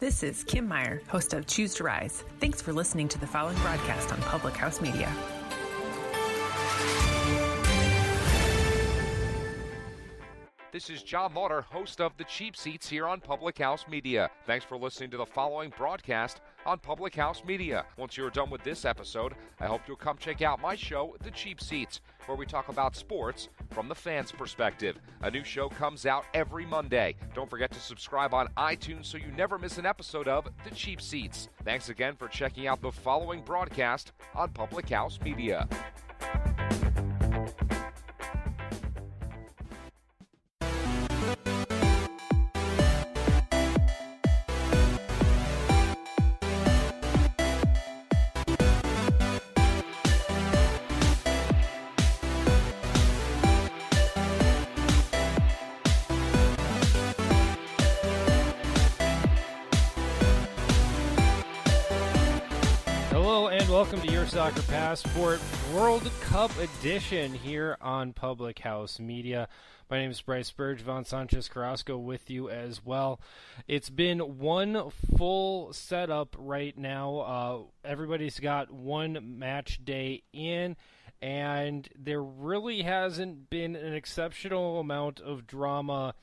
This is Kim Meyer, host of Choose to Rise. Thanks for listening to the following broadcast on Public House Media. This is John Lauder, host of The Cheap Seats here on Public House Media. Thanks for listening to the following broadcast on Public House Media. Once you're done with this episode, I hope you'll come check out my show, The Cheap Seats, where we talk about sports from the fans' perspective. A new show comes out every Monday. Don't forget to subscribe on iTunes so you never miss an episode of The Cheap Seats. Thanks again for checking out the following broadcast on Public House Media. Welcome to your Soccer Passport World Cup edition here on Public House Media. My name is Brice Burge, Von Sanchez Carrasco with you as well. It's been one full setup right now. Everybody's got one match day in, and there really hasn't been an exceptional amount of drama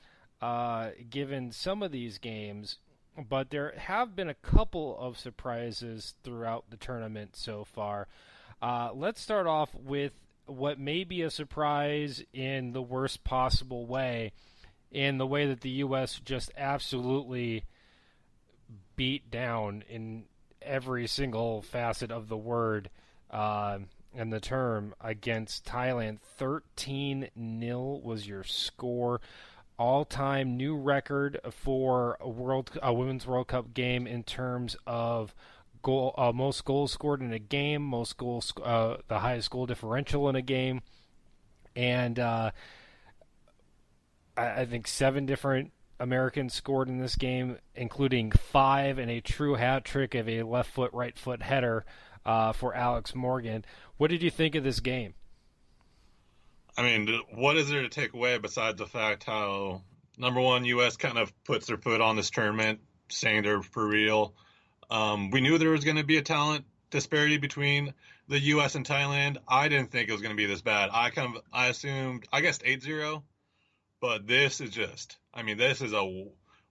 given some of these games. But there have been a couple of surprises throughout the tournament so far. Let's start off with what may be a surprise in the worst possible way, in the way that the U.S. just absolutely beat down in every single facet of the word and the term against Thailand. 13-0 was your score. All-time new record for a Women's World Cup game in terms of most goals scored in a game, most goals, the highest goal differential in a game, and I think 7 different Americans scored in this game, including 5 and a true hat trick of a left foot, right foot header for Alex Morgan. What did you think of this game? I mean, what is there to take away besides the fact how, number one, U.S. kind of puts their foot on this tournament, saying they're for real. We knew there was going to be a talent disparity between the U.S. and Thailand. I didn't think it was going to be this bad. I assumed, I guess, 8-0. But this is this is a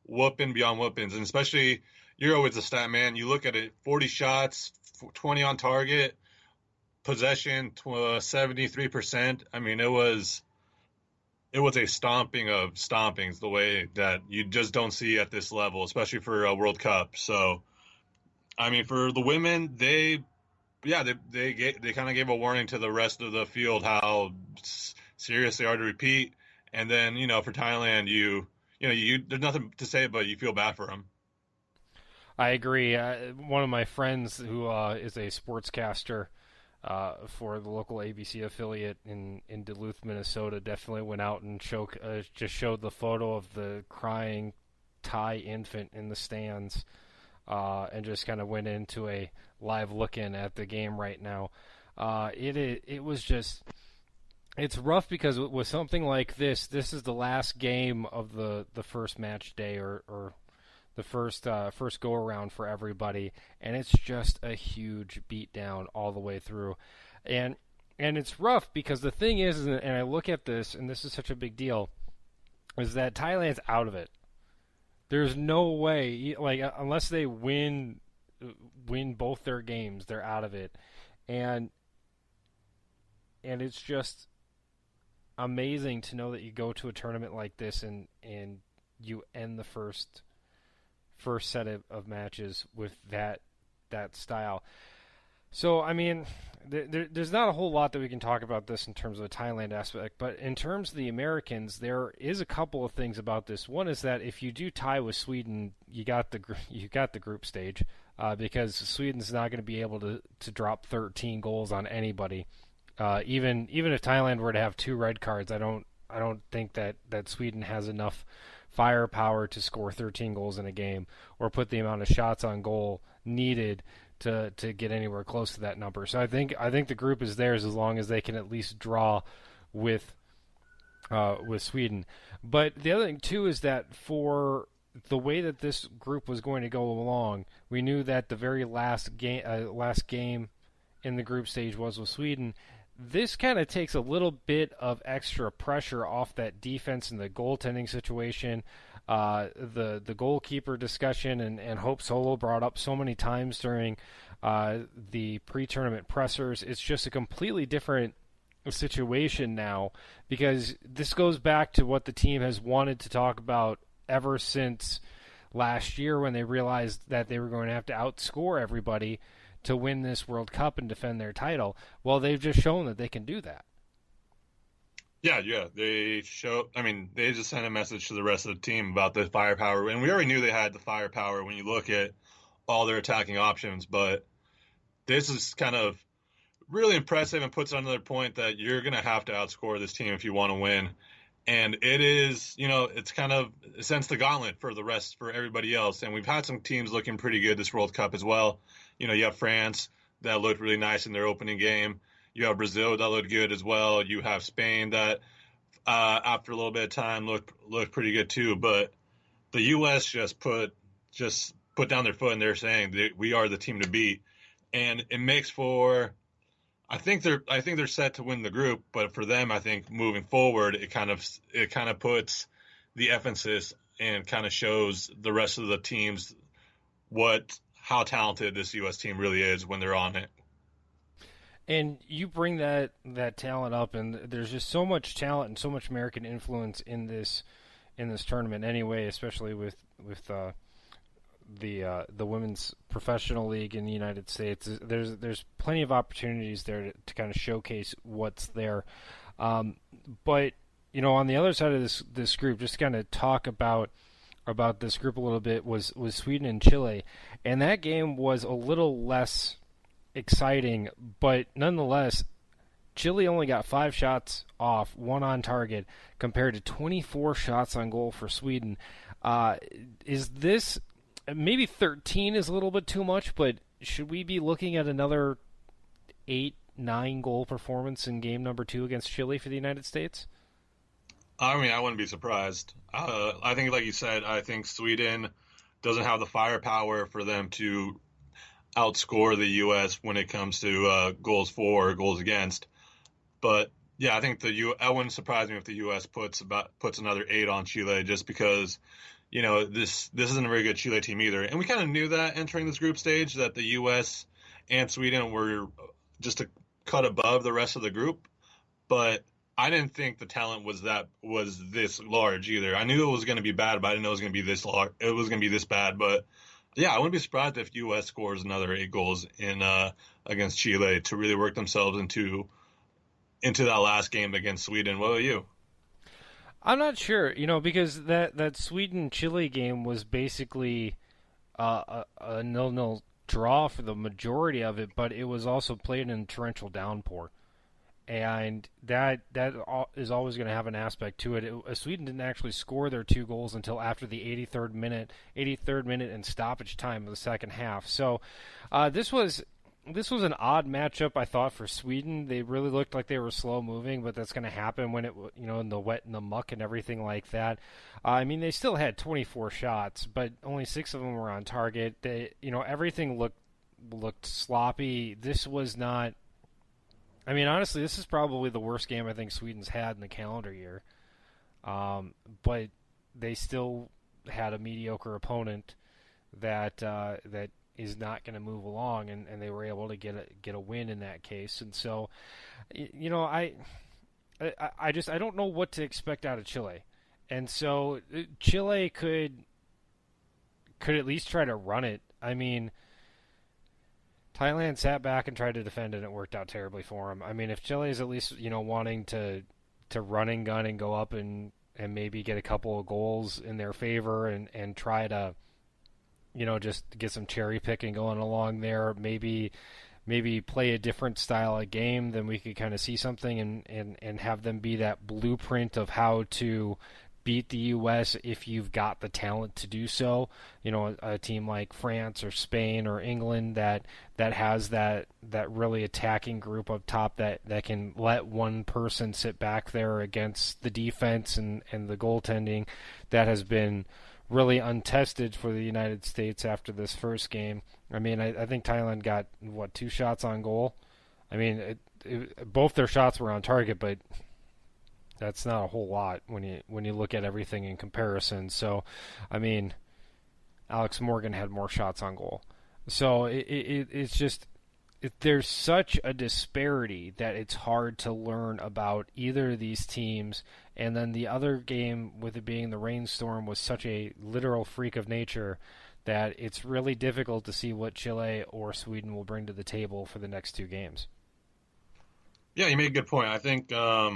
whooping beyond whoopings. And especially, you're always a stat man. You look at it, 40 shots, 20 on target. Possession 73%. I mean, it was a stomping of stompings, the way that you just don't see at this level, especially for a World Cup. So, I mean, for the women, they kind of gave a warning to the rest of the field how serious they are to repeat. And then, for Thailand, you there's nothing to say, but you feel bad for them. I agree. One of my friends who is a sportscaster for the local ABC affiliate in Duluth, Minnesota, definitely went out and just showed the photo of the crying Thai infant in the stands, and just kind of went into a live look-in at the game right now. It was just, it's rough because with something like this is the last game of the first match day or the first go around for everybody, and it's just a huge beatdown all the way through, and it's rough because the thing is, and I look at this, and this is such a big deal, is that Thailand's out of it. There's no way, unless they win both their games, they're out of it, and it's just amazing to know that you go to a tournament like this and you end the first set of matches with that style. So, I mean, there's not a whole lot that we can talk about this in terms of the Thailand aspect, but in terms of the Americans, there is a couple of things about this. One is that if you do tie with Sweden, you got the group stage, because Sweden's not going to be able to drop 13 goals on anybody. Even if Thailand were to have 2 red cards, I don't think that Sweden has enough firepower to score 13 goals in a game or put the amount of shots on goal needed to get anywhere close to that number. So I think the group is theirs as long as they can at least draw with Sweden. But the other thing too is that for the way that this group was going to go along, we knew that the very last game in the group stage was with Sweden. This kind of takes a little bit of extra pressure off that defense and the goaltending situation. The goalkeeper discussion and Hope Solo brought up so many times during the pre-tournament pressers. It's just a completely different situation now, because this goes back to what the team has wanted to talk about ever since last year, when they realized that they were going to have to outscore everybody to win this World Cup and defend their title. Well, they've just shown that they can do that. Yeah. They just sent a message to the rest of the team about the firepower, and we already knew they had the firepower when you look at all their attacking options, but this is kind of really impressive and puts another point that you're going to have to outscore this team if you want to win. And it is, it's kind of sends the gauntlet for everybody else. And we've had some teams looking pretty good this World Cup as well. You have France that looked really nice in their opening game. You have Brazil that looked good as well. You have Spain that, after a little bit of time, looked pretty good too. But the U.S. just put down their foot, and they're saying that we are the team to beat. And it makes for, I think they're set to win the group, but for them, I think moving forward, it kind of puts the emphasis and kind of shows the rest of the teams how talented this U.S. team really is when they're on it. And you bring that talent up, and there's just so much talent and so much American influence in this tournament anyway, especially with the women's professional league in the United States. There's plenty of opportunities there to kind of showcase what's there. But on the other side of this group, just to kind of talk about this group a little bit, was Sweden and Chile, and that game was a little less exciting, but nonetheless, Chile only got 5 shots off, 1 on target, compared to 24 shots on goal for Sweden. Is this maybe 13 is a little bit too much, but should we be looking at another 8-9 goal performance in game number 2 against Chile for the United States? I mean, I wouldn't be surprised. I think, like you said, I think Sweden doesn't have the firepower for them to outscore the U.S. when it comes to goals for or goals against. But yeah, I think I wouldn't surprise me if the U.S. puts another 8 on Chile, just because this isn't a very good Chile team either. And we kind of knew that entering this group stage, that the U.S. and Sweden were just a cut above the rest of the group. But I didn't think the talent was this large either. I knew it was going to be bad, but I didn't know it was going to be this large. It was going to be this bad. But yeah, I wouldn't be surprised if U.S. scores another 8 goals in against Chile to really work themselves into that last game against Sweden. What about you? I'm not sure, because that Sweden-Chile game was basically a 0-0 draw for the majority of it, but it was also played in torrential downpour. And that is always going to have an aspect to it. Sweden didn't actually score their 2 goals until after the 83rd minute and stoppage time of the second half. So this was an odd matchup, I thought, for Sweden. They really looked like they were slow moving, but that's going to happen when in the wet and the muck and everything like that. I mean, they still had 24 shots, but only 6 of them were on target. Everything looked sloppy. This was not. I mean, honestly, this is probably the worst game I think Sweden's had in the calendar year. But they still had a mediocre opponent that is not going to move along, and they were able to get a win in that case. And so, I don't know what to expect out of Chile. And so Chile could at least try to run it. I mean, Thailand sat back and tried to defend, and it worked out terribly for them. I mean, if Chile is at least, wanting to run and gun and go up and maybe get a couple of goals in their favor and try to, just get some cherry picking going along there, maybe play a different style of game, then we could kind of see something and have them be that blueprint of how to beat the U.S. if you've got the talent to do so. A team like France or Spain or England that has that really attacking group up top that can let one person sit back there against the defense and the goaltending that has been really untested for the United States after this first game. I mean, I think Thailand got, 2 shots on goal? I mean, both their shots were on target, but that's not a whole lot when you look at everything in comparison. So, I mean, Alex Morgan had more shots on goal. So it's just there's such a disparity that it's hard to learn about either of these teams. And then the other game, with it being the rainstorm, was such a literal freak of nature that it's really difficult to see what Chile or Sweden will bring to the table for the next 2 games. Yeah, you made a good point. I think out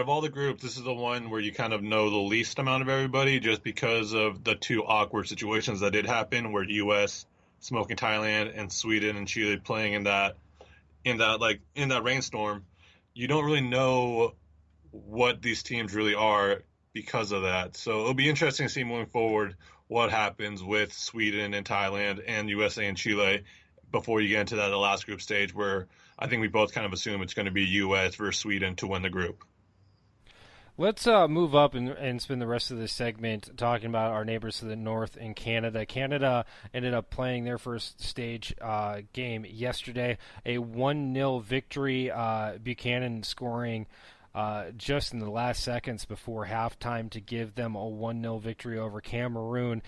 of all the groups, this is the one where you kind of know the least amount of everybody, just because of the 2 awkward situations that did happen, where U.S. smoking Thailand and Sweden and Chile playing in that rainstorm. You don't really know what these teams really are because of that. So it'll be interesting to see moving forward what happens with Sweden and Thailand and USA and Chile before you get into that last group stage, where I think we both kind of assume it's going to be U.S. versus Sweden to win the group. Let's move up and spend the rest of this segment talking about our neighbors to the north in Canada. Canada ended up playing their first stage game yesterday, a 1-0 victory, Buchanan scoring just in the last seconds before halftime to give them a 1-0 victory over Cameroon.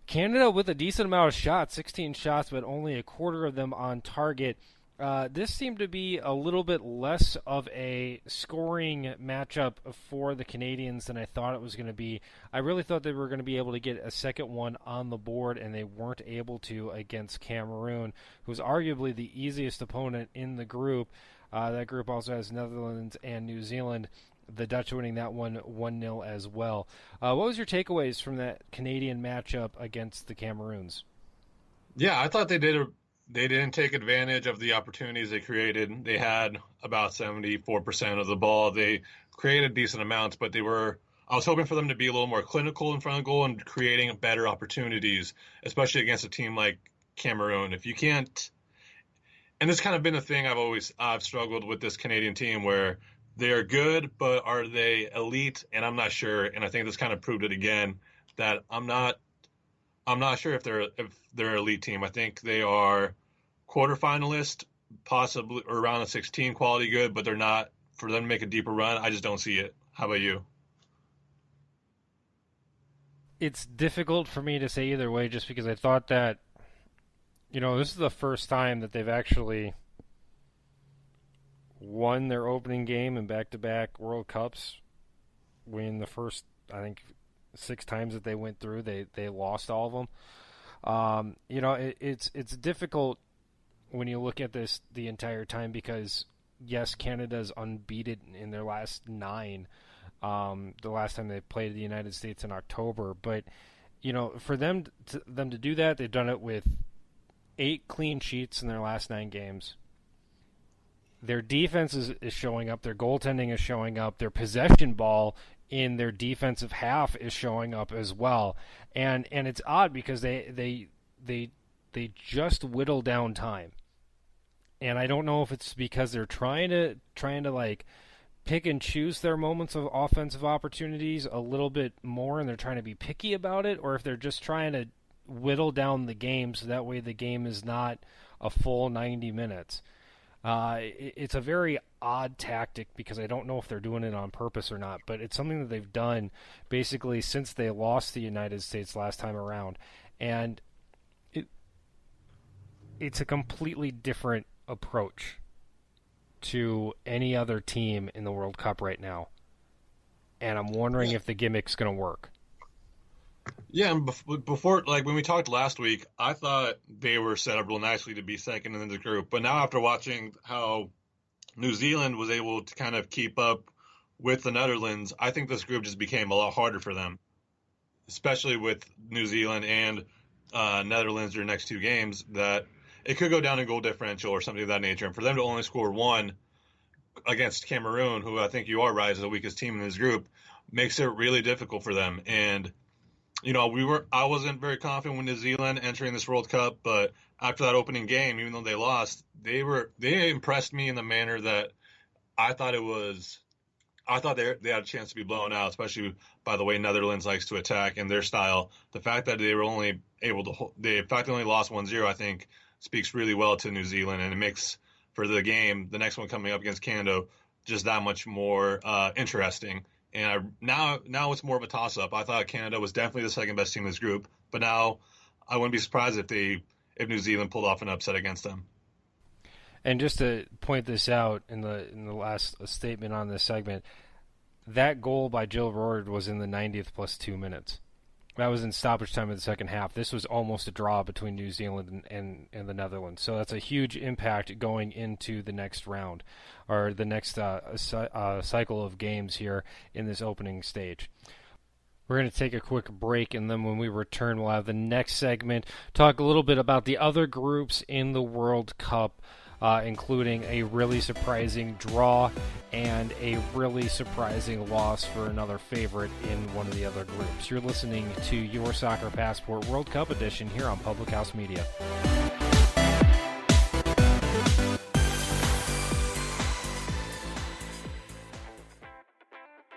Canada with a decent amount of shots, 16 shots, but only a quarter of them on target. This seemed to be a little bit less of a scoring matchup for the Canadians than I thought it was going to be. I really thought they were going to be able to get a second one on the board, and they weren't able to against Cameroon, who's arguably the easiest opponent in the group. That group also has Netherlands and New Zealand, the Dutch winning that one 1-0 as well. What was your takeaways from that Canadian matchup against the Cameroons? Yeah, I thought they didn't take advantage of the opportunities they created. They had about 74% of the ball. They created decent amounts, but I was hoping for them to be a little more clinical in front of goal and creating better opportunities, especially against a team like Cameroon. If you can't, and this kind of been a thing I've struggled with this Canadian team, where they're good, but are they elite? And I'm not sure. And I think this kind of proved it again, that I'm not sure if they're an elite team. I think they are quarterfinalist, possibly, or around a 16 quality good, but they're not. For them to make a deeper run, I just don't see it. How about you? It's difficult for me to say either way, just because I thought that, this is the first time that they've actually won their opening game in back-to-back World Cups. When the first, I think, 6 times that they went through, they lost all of them. It's difficult when you look at this the entire time, because yes, Canada's unbeaten in their last 9. The last time they played the United States in October, but for them to do that, they've done it with 8 clean sheets in their last 9 games. Their defense is showing up. Their goaltending is showing up. Their possession ball in their defensive half is showing up as well. And it's odd because they just whittle down time. And I don't know if it's because they're trying to like pick and choose their moments of offensive opportunities a little bit more, and they're trying to be picky about it, or if they're just trying to whittle down the game so that way the game is not a full 90 minutes. It's a very odd tactic, because I don't know if they're doing it on purpose or not, but it's something that they've done basically since they lost the United States last time around. And it's a completely different approach to any other team in the World Cup right now. And I'm wondering if the gimmick's going to work. Yeah, and before, like when we talked last week, I thought they were set up real nicely to be second in the group. But now, after watching how New Zealand was able to kind of keep up with the Netherlands, I think this group just became a lot harder for them, especially with New Zealand and Netherlands their next 2 games, that it could go down in goal differential or something of that nature. And for them to only score 1 against Cameroon, who I think you are right is the weakest team in this group, makes it really difficult for them. And I wasn't very confident with New Zealand entering this World Cup, but after that opening game, even though they lost, they impressed me in the manner that I thought it was I thought they had a chance to be blown out, especially by the way Netherlands likes to attack and their style. The fact that they were only able to the fact they only lost 1-0, I think, speaks really well to New Zealand, and it makes for the game, the next one coming up against Canada, just that much more interesting. And now it's more of a toss-up. I thought Canada was definitely the second best team in this group, but now I wouldn't be surprised if New Zealand pulled off an upset against them. And just to point this out in the last statement on this segment, that goal by Jill Roord was in the 90th plus 2 minutes. That was in stoppage time of the second half. This was almost a draw between New Zealand and the Netherlands. So that's a huge impact going into the next round, or the next cycle of games here in this opening stage. We're going to take a quick break, and then when we return, we'll have the next segment, talk a little bit about the other groups in the World Cup, including a really surprising draw and a really surprising loss for another favorite in one of the other groups. You're listening to Your Soccer Passport World Cup edition here on Public House Media.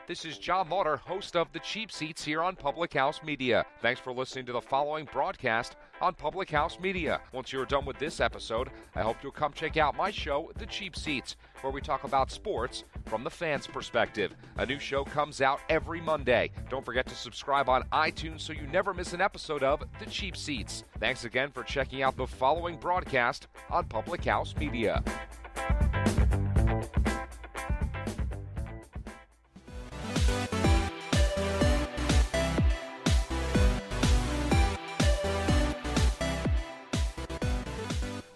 This is John Lauder, host of The Cheap Seats here on Public House Media. Thanks for listening to the following broadcast on Public House Media. Once you're done with this episode, I hope you'll come check out my show, The Cheap Seats, where we talk about sports from the fans' perspective. A new show comes out every Monday. Don't forget to subscribe on iTunes so you never miss an episode of The Cheap Seats. Thanks again for checking out the following broadcast on Public House Media.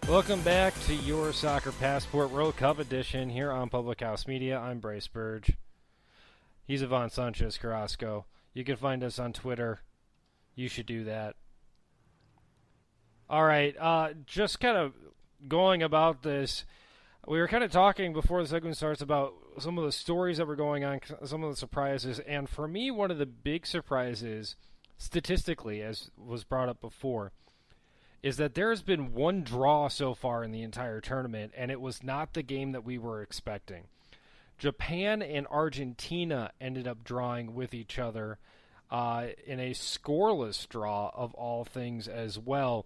Welcome back to Your Soccer Passport World Cup edition here on Public House Media. I'm Brice Burge. He's Ivan Sanchez Carrasco. You can find us on Twitter. You should do that. All right, just kind of going about this. We were kind of talking before the segment starts about some of the stories that were going on, some of the surprises, and for me, one of the big surprises, statistically, as was brought up before, is that there's been one draw so far in the entire tournament, and it was not the game that we were expecting. Japan and Argentina ended up drawing with each other in a scoreless draw of all things as well.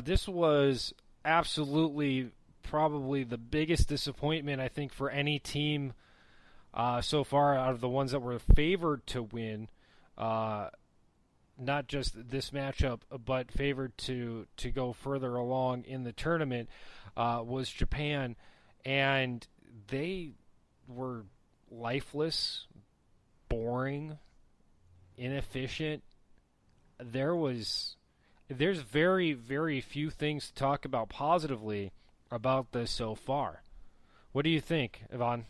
This was absolutely probably the biggest disappointment, I think, for any team so far out of the ones that were favored to win. Not just this matchup, but favored to go further along in the tournament, was Japan. And they were lifeless, boring, inefficient. There's very, very few things to talk about positively about this so far. What do you think, Ivan?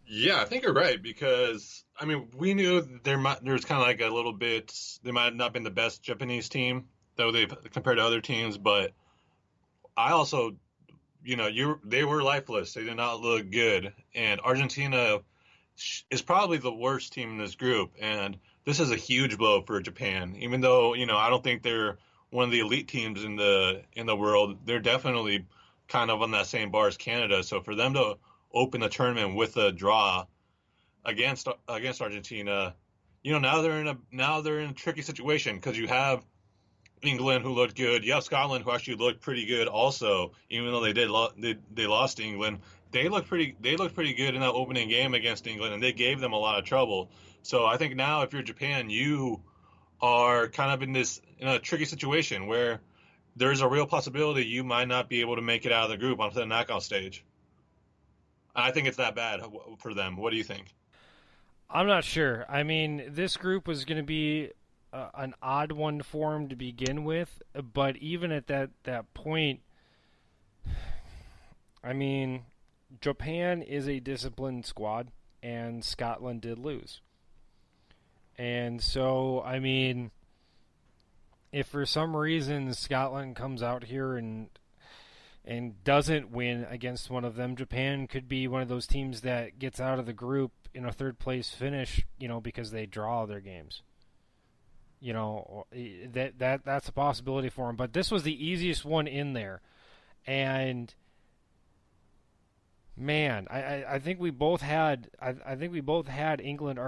Yeah, I think you're right, because I mean, we knew there's kind of like a little bit, they might have not been the best Japanese team though they compared to other teams, but I also, they were lifeless. They did not look good, and Argentina is probably the worst team in this group, and this is a huge blow for Japan. Even though I don't think they're one of the elite teams in the world, they're definitely kind of on that same bar as Canada. So for them to open the tournament with a draw against Argentina, now they're in a tricky situation, because you have England, who looked good. You have Scotland, who actually looked pretty good also, even though they lost to England. They looked pretty good in that opening game against England, and they gave them a lot of trouble. So I think now, if you're Japan, you are kind of in a tricky situation where there's a real possibility you might not be able to make it out of the group onto the knockout stage. I think it's that bad for them. What do you think? I'm not sure. I mean, this group was going to be an odd one for them to begin with, but even at that point, I mean, Japan is a disciplined squad, and Scotland did lose. And so, I mean, if for some reason Scotland comes out here and doesn't win against one of them, Japan could be one of those teams that gets out of the group in a third-place finish, because they draw their games. That's a possibility for them. But this was the easiest one in there. And Man, I think we both had England,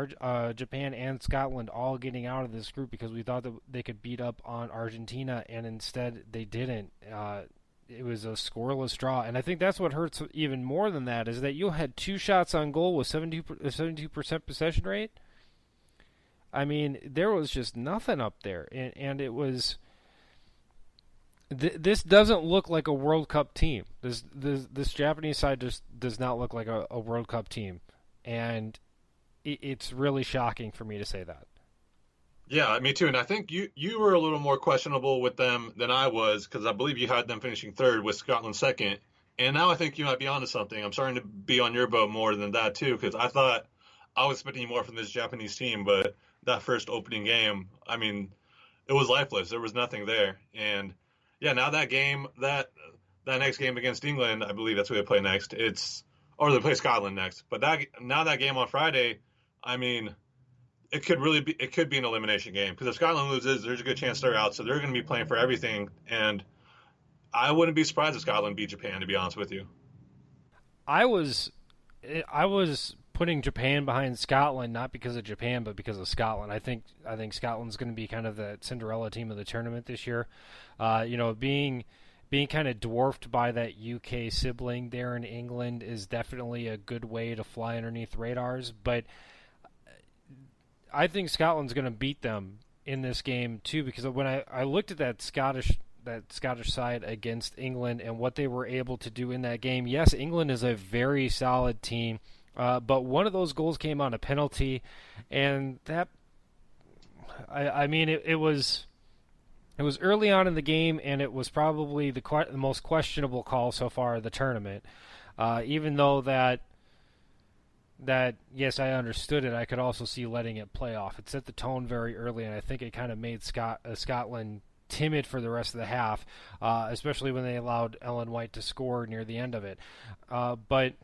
Japan, and Scotland all getting out of this group because we thought that they could beat up on Argentina, and instead they didn't. It was a scoreless draw, and I think that's what hurts even more than that is that you had 2 shots on goal with 72% possession rate. I mean, there was just nothing up there, and it was. This doesn't look like a World Cup team. This Japanese side just does not look like a World Cup team, and it's really shocking for me to say that. Yeah, me too. And I think you were a little more questionable with them than I was because I believe you had them finishing third with Scotland second. And now I think you might be onto something. I'm starting to be on your boat more than that too because I thought I was expecting more from this Japanese team, but that first opening game, I mean, it was lifeless. There was nothing there, and yeah, now that game, that next game against England, I believe that's who they play next. Or they play Scotland next. But that game on Friday, I mean, it could be an elimination game because if Scotland loses, there's a good chance they're out. So they're going to be playing for everything, and I wouldn't be surprised if Scotland beat Japan. To be honest with you, I was putting Japan behind Scotland not because of Japan but because of Scotland. I think Scotland's going to be kind of the Cinderella team of the tournament this year. Being kind of dwarfed by that UK sibling there in England is definitely a good way to fly underneath radars, but I think Scotland's going to beat them in this game too because when I looked at that Scottish side against England and what they were able to do in that game, yes, England is a very solid team. But one of those goals came on a penalty, and that, I mean, it was early on in the game, and it was probably the most questionable call so far of the tournament. Even though that yes, I understood it, I could also see letting it play off. It set the tone very early, and I think it kind of made Scotland timid for the rest of the half, especially when they allowed Ellen White to score near the end of it. But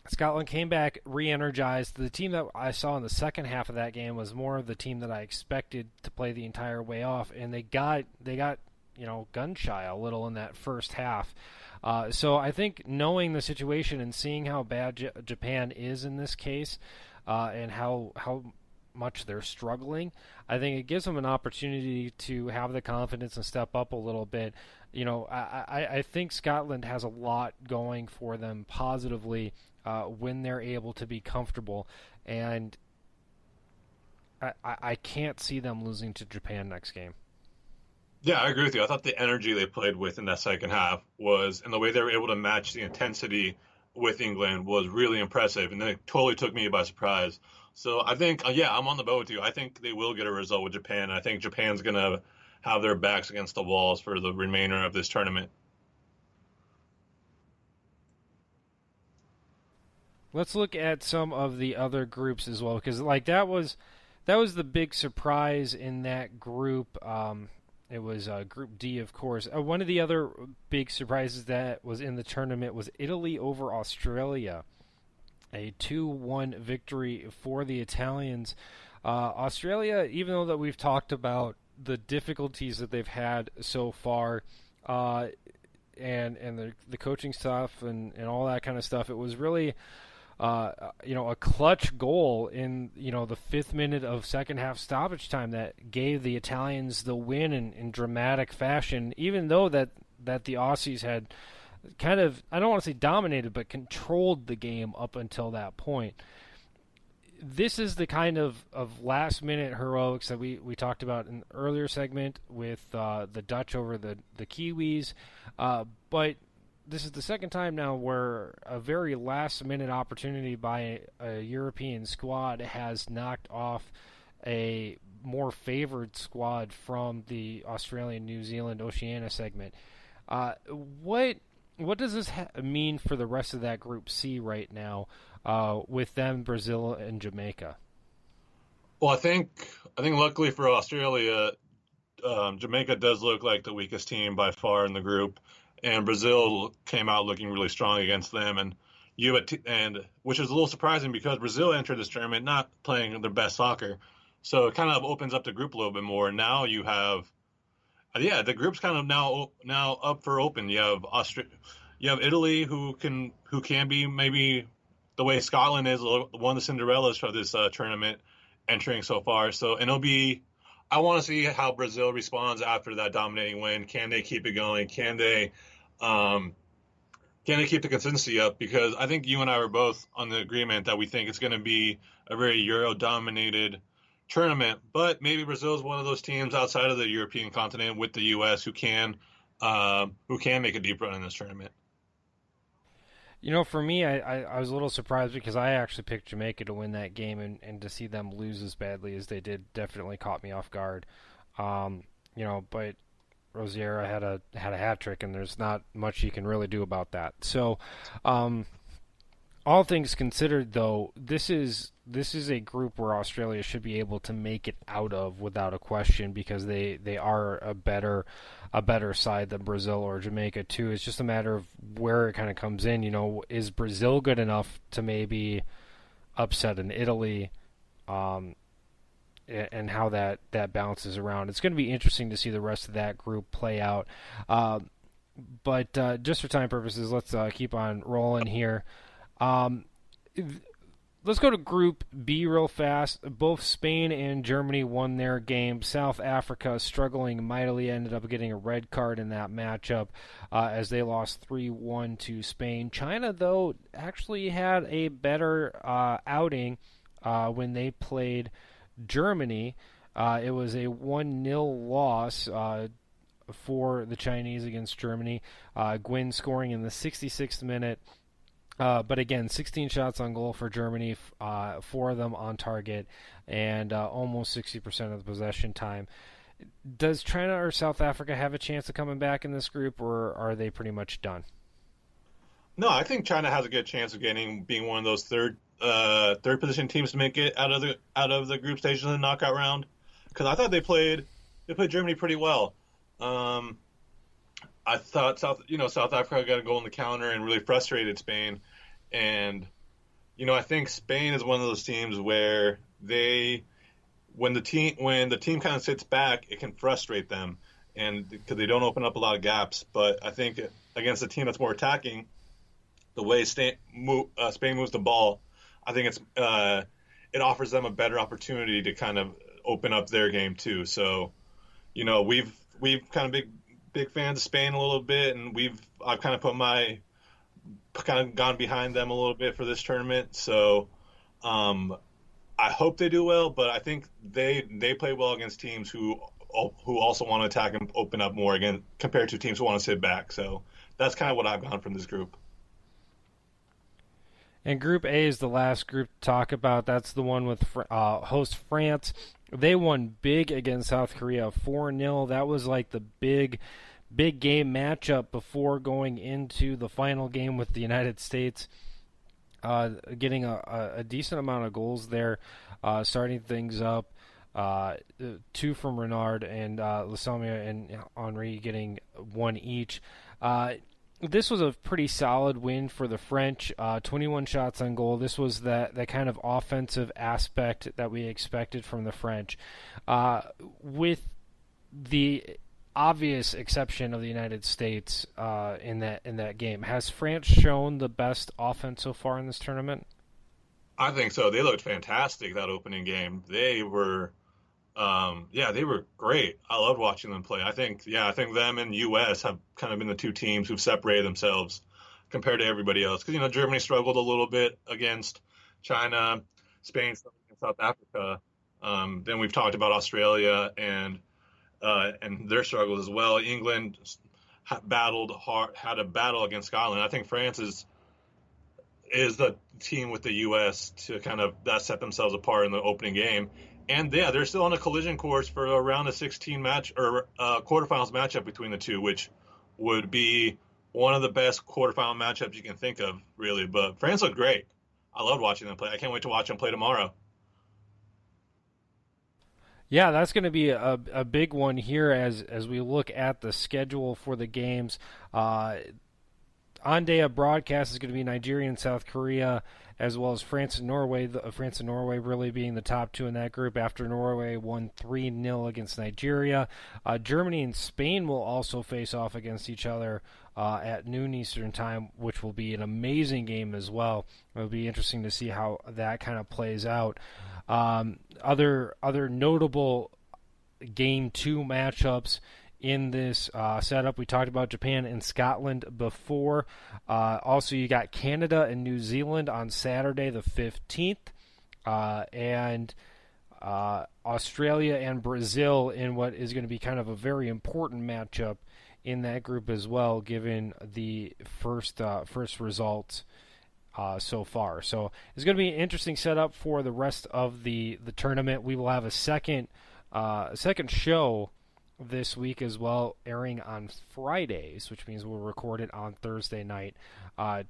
Scotland came back re-energized. The team that I saw in the second half of that game was more of the team that I expected to play the entire way off, and they got gun shy a little in that first half. So I think knowing the situation and seeing how bad Japan is in this case, and how much they're struggling, I think it gives them an opportunity to have the confidence and step up a little bit. I think Scotland has a lot going for them positively when they're able to be comfortable, and I can't see them losing to Japan next game. Yeah, I agree with you. I thought the energy they played with in that second half was, and the way they were able to match the intensity with England was really impressive, and it totally took me by surprise. So I think, I'm on the boat with you. I think they will get a result with Japan. I think Japan's going to have their backs against the walls for the remainder of this tournament. Let's look at some of the other groups as well, because that was the big surprise in that group. It was Group D, of course. One of the other big surprises that was in the tournament was Italy over Australia, a 2-1 victory for the Italians. Australia, even though that we've talked about the difficulties that they've had so far, and the coaching stuff and all that kind of stuff, it was really a clutch goal in the 5th minute of second half stoppage time that gave the Italians the win in dramatic fashion, even though that the Aussies had kind of, I don't want to say dominated, but controlled the game up until that point. This is the kind of last minute heroics that we talked about in the earlier segment with the Dutch over the Kiwis, but this is the second time now where a very last-minute opportunity by a European squad has knocked off a more favored squad from the Australian, New Zealand, Oceania segment. What does this mean for the rest of that Group C right now, with them, Brazil, and Jamaica? Well, I think luckily for Australia, Jamaica does look like the weakest team by far in the group. And Brazil came out looking really strong against them, and which is a little surprising because Brazil entered this tournament not playing their best soccer, so it kind of opens up the group a little bit more. Now you have, the group's kind of now up for open. You have you have Italy, who can be maybe the way Scotland is one of the Cinderellas for this tournament entering so far. So, and it'll be, I want to see how Brazil responds after that dominating win. Can they keep it going? Can they keep the consistency up? Because I think you and I were both on the agreement that we think it's going to be a very Euro-dominated tournament. But maybe Brazil is one of those teams outside of the European continent with the U.S. who can make a deep run in this tournament. For me, I was a little surprised because I actually picked Jamaica to win that game, and to see them lose as badly as they did definitely caught me off guard. But Rosiera had a hat trick, and there's not much you can really do about that. So, all things considered, though, this is a group where Australia should be able to make it out of without a question, because they are a better side than Brazil or Jamaica too. It's just a matter of where it kind of comes in. Is Brazil good enough to maybe upset an Italy? And how that bounces around. It's going to be interesting to see the rest of that group play out. But just for time purposes, let's keep on rolling here. Let's go to Group B real fast. Both Spain and Germany won their game. South Africa, struggling mightily, ended up getting a red card in that matchup as they lost 3-1 to Spain. China, though, actually had a better outing when they played Germany. It was a 1-0 loss for the Chinese against Germany. Gwyn scoring in the 66th minute. But again, 16 shots on goal for Germany, 4 of them on target, and almost 60% of the possession time. Does China or South Africa have a chance of coming back in this group, or are they pretty much done? No, I think China has a good chance of being one of those third position teams to make it out of the group stage in the knockout round, because I thought they played Germany pretty well. I thought South Africa got a goal in the counter and really frustrated Spain, and I think Spain is one of those teams where when the team kind of sits back, it can frustrate them, and because they don't open up a lot of gaps. But I think against a team that's more attacking, the way Spain moves the ball, I think it offers them a better opportunity to kind of open up their game too. So, we've kind of big fans of Spain a little bit, and I've kind of gone behind them a little bit for this tournament. So, I hope they do well, but I think they play well against teams who also want to attack and open up more again compared to teams who want to sit back. So that's kind of what I've gone from this group. And Group A is the last group to talk about. That's the one with host France. They won big against South Korea, 4-0. That was like the big game matchup before going into the final game with the United States. Getting a decent amount of goals there, starting things up. 2 from Renard and Lassamia and Henry getting 1 each. This was a pretty solid win for the French, 21 shots on goal. This was that kind of offensive aspect that we expected from the French. With the obvious exception of the United States in that game, has France shown the best offense so far in this tournament? I think so. They looked fantastic that opening game. They were they were great. I loved watching them play. I think them and U.S. have kind of been the two teams who've separated themselves compared to everybody else. Because, Germany struggled a little bit against China, Spain, against South Africa. Then we've talked about Australia and their struggles as well. England battled hard, had a battle against Scotland. I think France is the team with the U.S. to kind of that set themselves apart in the opening game. And they're still on a collision course for a round of 16 match or quarterfinals matchup between the two, which would be one of the best quarterfinal matchups you can think of, really. But France looked great. I loved watching them play. I can't wait to watch them play tomorrow. Yeah, that's going to be a big one here as we look at the schedule for the games. on-day of broadcast is going to be Nigeria and South Korea, as well as France and Norway. France and Norway really being the top two in that group after Norway won 3-0 against Nigeria. Germany and Spain will also face off against each other at noon Eastern time, which will be an amazing game as well. It'll be interesting to see how that kind of plays out. Other notable Game 2 matchups in this setup. We talked about Japan and Scotland before. Also, you got Canada and New Zealand on Saturday the 15th, and Australia and Brazil in what is going to be kind of a very important matchup in that group as well, given the first results so far. So it's going to be an interesting setup for the rest of the tournament. We will have a second show this week as well, airing on Fridays, which means we'll record it on Thursday night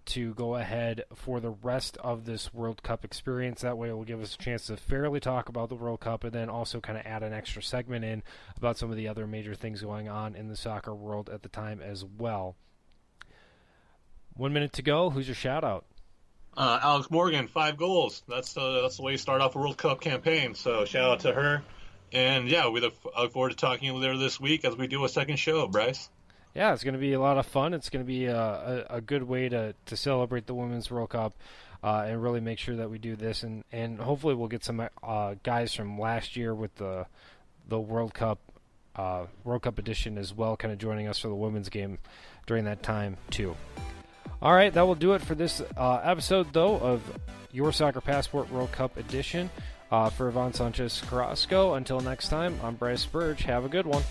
to go ahead for the rest of this World Cup experience. That way it will give us a chance to fairly talk about the World Cup and then also kind of add an extra segment in about some of the other major things going on in the soccer world at the time as well. 1 minute to go. Who's your shout-out? Alex Morgan, 5 goals. That's the way you start off a World Cup campaign, so shout out to her. And, yeah, we look forward to talking later this week as we do a second show, Brice. Yeah, it's going to be a lot of fun. It's going to be a good way to celebrate the Women's World Cup and really make sure that we do this. And hopefully we'll get some guys from last year with the World Cup edition as well, kind of joining us for the women's game during that time, too. All right, that will do it for this episode, though, of Your Soccer Passport World Cup edition. For Yvonne Sanchez Carrasco, until next time, I'm Brice Burge. Have a good one.